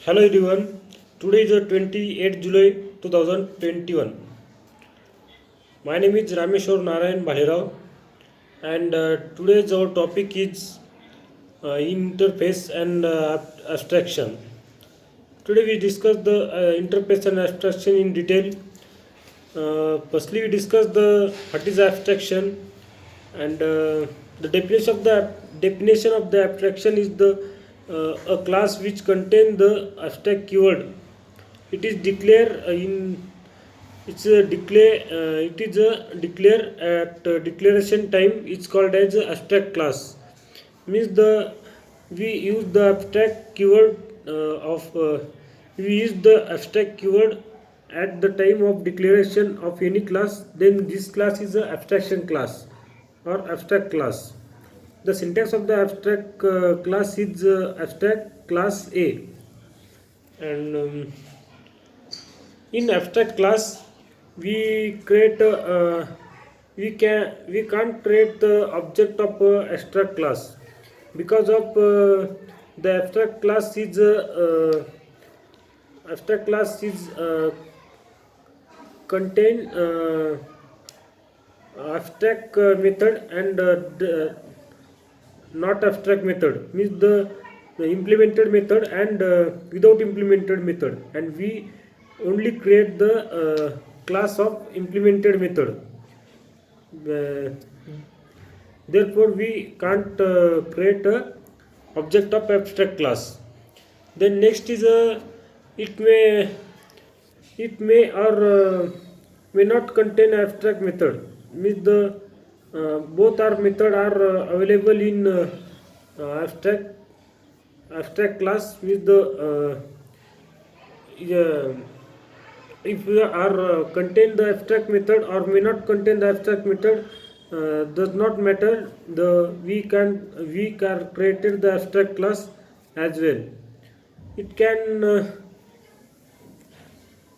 Hello everyone. Today is the 28th July 2021. My name is Rameshwar Narayan Bhalirao, and today's our topic is interface and abstraction. Today we discuss the interface and abstraction in detail. Firstly, we discuss the what is abstraction, and the definition of the abstraction is the a class which contains the abstract keyword. It is declare in it's a declare it is a declare at declaration time. It's called as a abstract class. Means the we use the abstract keyword of we use the abstract keyword at the time of declaration of any class. Then this class is a abstraction class or abstract class. The syntax of the abstract class is abstract class A, and in abstract class we create we can't create the object of abstract class because of the abstract class is contain abstract method and not abstract method means the implemented method and without implemented method, and we only create the class of implemented method. uh, Therefore we can't create a object of abstract class. Then next is a it may it may or may not contain abstract method means the both our method are available in abstract class with the yeah, if we are contain the abstract method or may not contain the abstract method does not matter. The we can created the abstract class as well. It can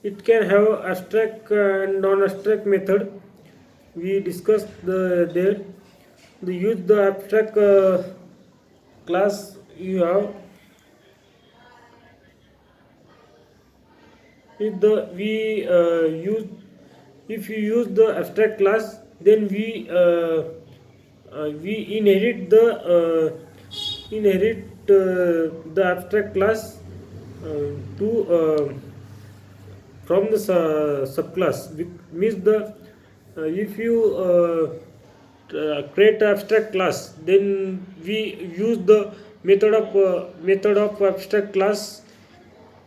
it can have abstract and non-abstract method. We discussed there. The use the abstract class you have. If the we use if you use the abstract class, then we inherit the abstract class to from the subclass. Means the if you create abstract class, then we use the method of abstract class.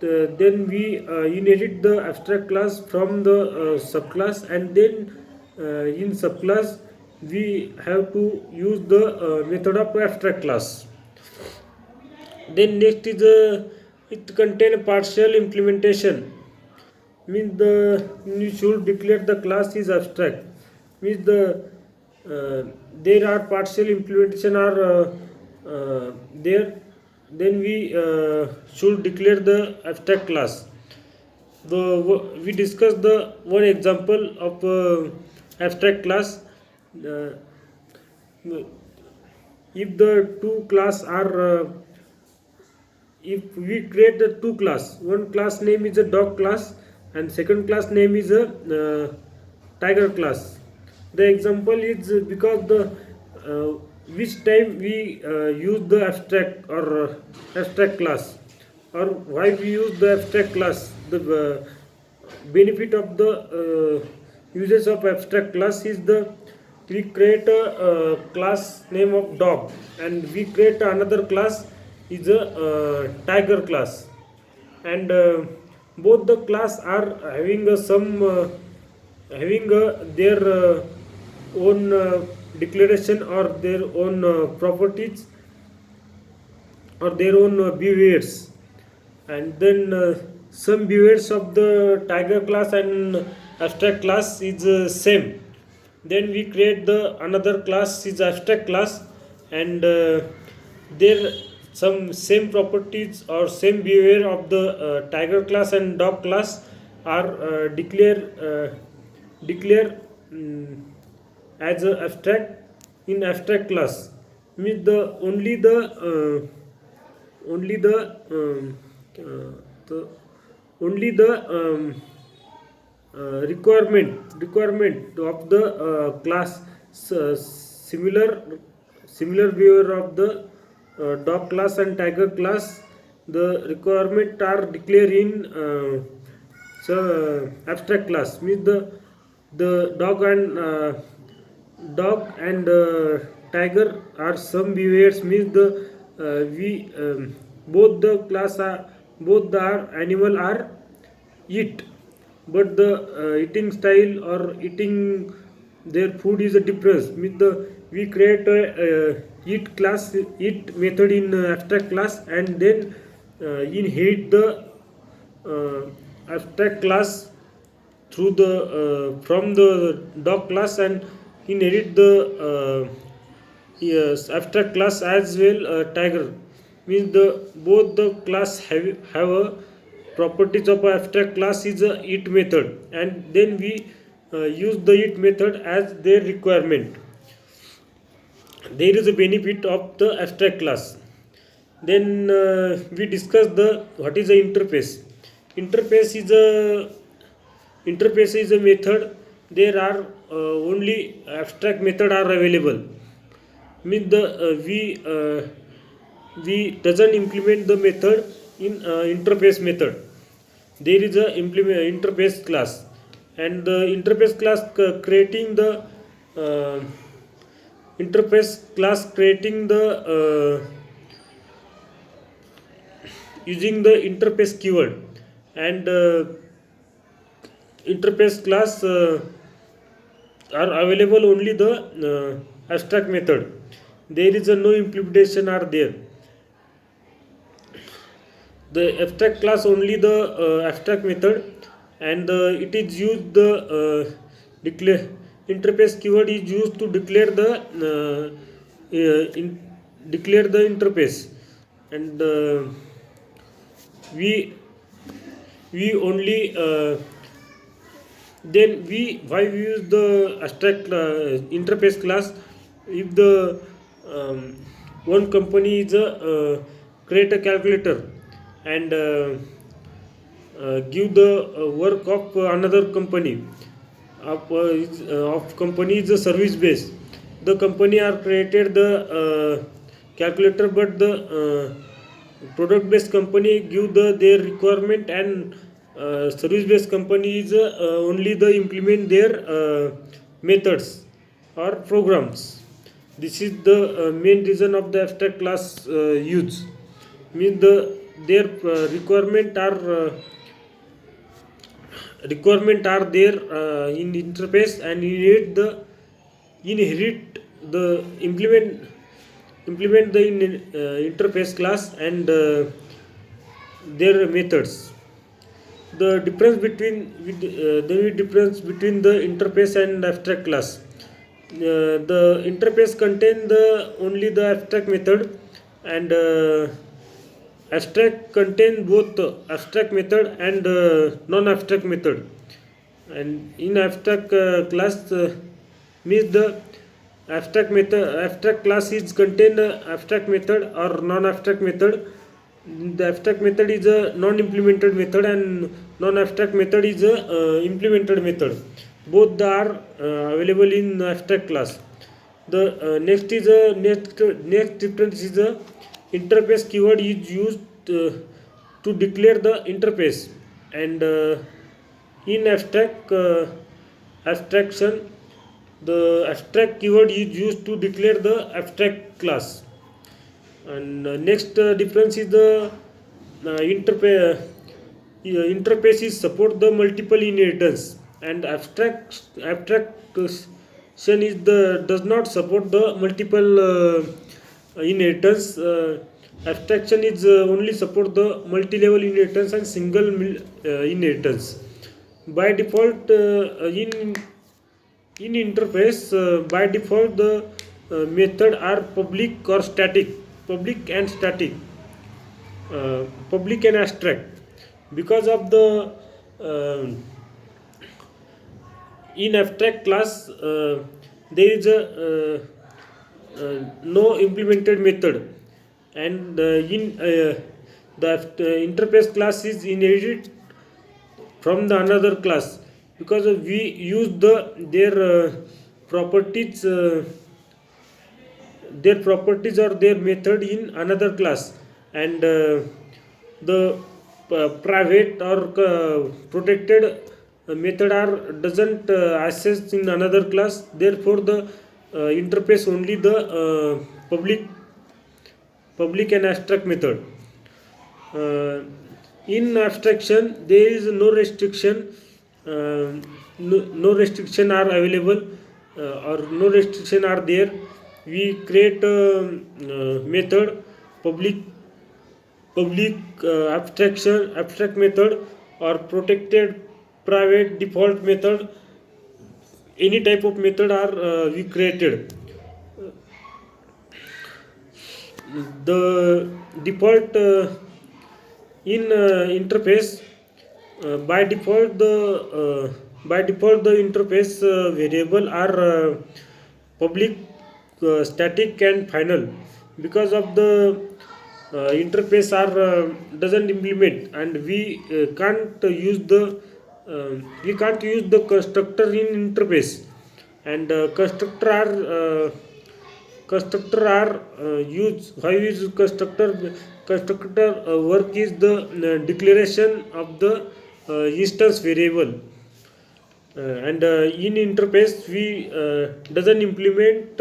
Then we inherit the abstract class from the subclass, and then in subclass we have to use the method of abstract class. Then next is it contain a partial implementation. Means the you should declare the class is abstract. Means there are partial implementation are there. Then we should declare the abstract class. We discussed the one example of abstract class. uh, if the two class are if we create the two class, one class name is a dog class and second class name is a tiger class. The example is because the which time we use the abstract or abstract class, or why we use the abstract class. The benefit of the uses of abstract class is the we create a class name of dog, and we create another class is a tiger class, and both the class are having some having their own declaration or their own properties or their own behaviors. And then some behaviors of the tiger class and abstract class is same. Then we create the another class is abstract class, and there some same properties or same behavior of the tiger class and dog class are declare as a abstract in abstract class. Means the only the the only the requirement of the class similar behavior of the dog class and tiger class. The requirement are declared in abstract class, means the dog and tiger are some behaviors, means the we both the class are both the animal are eat, but the eating style or eating their food is a difference, means the we create a eat method in abstract class, and then inherit the abstract class through the from the dog class, and inherit the yes, abstract class as well. Tiger means the both the class have a properties of a abstract class is a it method, and then we use the it method as their requirement. There is a benefit of the abstract class. Then we discuss the what is the interface. Interface is a interface is a method. There are only abstract method are available, means the we doesn't implement the method in interface method. There is a implement interface class, and the interface class creating the uh, interface class creating the using the interface keyword, and interface class are available only the abstract method. There is a no implementation are there. The abstract class only the abstract method, and it is used the declare interface keyword is used to declare the declare the interface, and we we only then we use the abstract interface class if the um, one company is a create a calculator, and give the work of another company of company is a service base. The company are created the calculator, but the product based company give the their requirement, and service based company is only the implement their methods or programs. This is the main reason of the abstract class use, means the their requirement are there in interface, and inherit the implement the interface class, and their methods. The difference between the difference between the interface and abstract class. The interface contain the only the abstract method, and abstract contain both abstract method and non-abstract method. And in abstract class means the abstract class is contain abstract method or non-abstract method. The abstract method is a non-implemented method, and non-abstract method is a implemented method. Both are available in abstract class. The next difference is the interface keyword is used to declare the interface, and in abstraction, the abstract keyword is used to declare the abstract class. And next difference is the interface. Interfaces support the multiple inheritance, and abstraction is the does not support the multiple inheritance. Abstraction is only support the multi-level inheritance and single inheritance. By default, in interface, by default the method are public and static, public and abstract. Because of the uh, in abstract class there is a no implemented method, and in The interface class is inherited from the another class, because we use their properties or their method in another class, and the private or protected method are doesn't access in another class. Therefore the interface only the public and abstract method. uh, in abstraction there is no restriction, no restriction are available, or no restriction are there. We create a method, public abstract method, or protected private default method. Any type of method are we created. The default in interface, by default the interface variable are public, static and final, because of the interface are doesn't implement, and we can't use the constructor in interface. And constructor are use why is constructor work is the declaration of the instance variable. And in interface we doesn't implement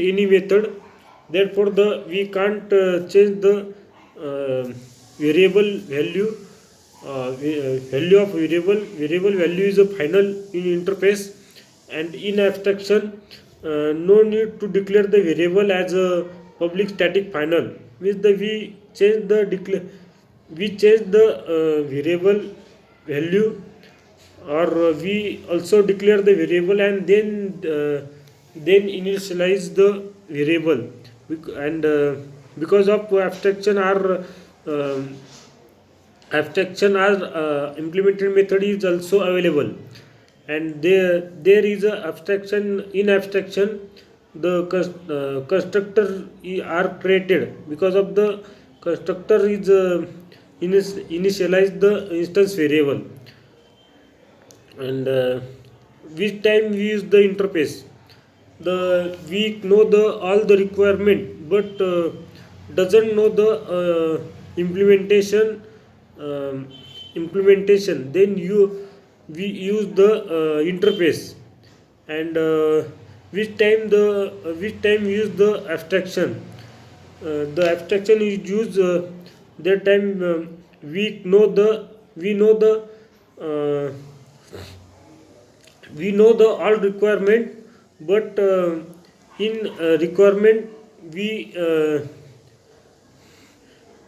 any method. Therefore the we can't change the uh, variable value. Value of variable value is a final in interface. And in abstraction, no need to declare the variable as a public static final. Means the we change the variable value, or we also declare the variable and then initialize the variable. And because of abstraction are implemented method is also available. And there is a abstraction. In abstraction the constructor are created, because of the constructor is initialize the instance variable. And which time we use the interface, the we know the all the requirement, but doesn't know the implementation. Then we use the interface. And which time we use the abstraction. The abstraction is used that time we know the uh, we know the all requirement, but in requirement we uh,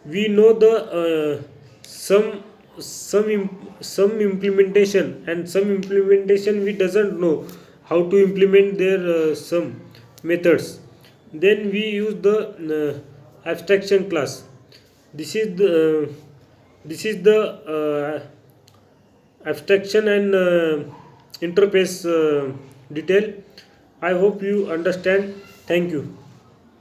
we know the some implementation, and some implementation we doesn't know how to implement their some methods. Then we use the abstraction class. This is the abstraction and interface detail. I hope you understand. Thank you.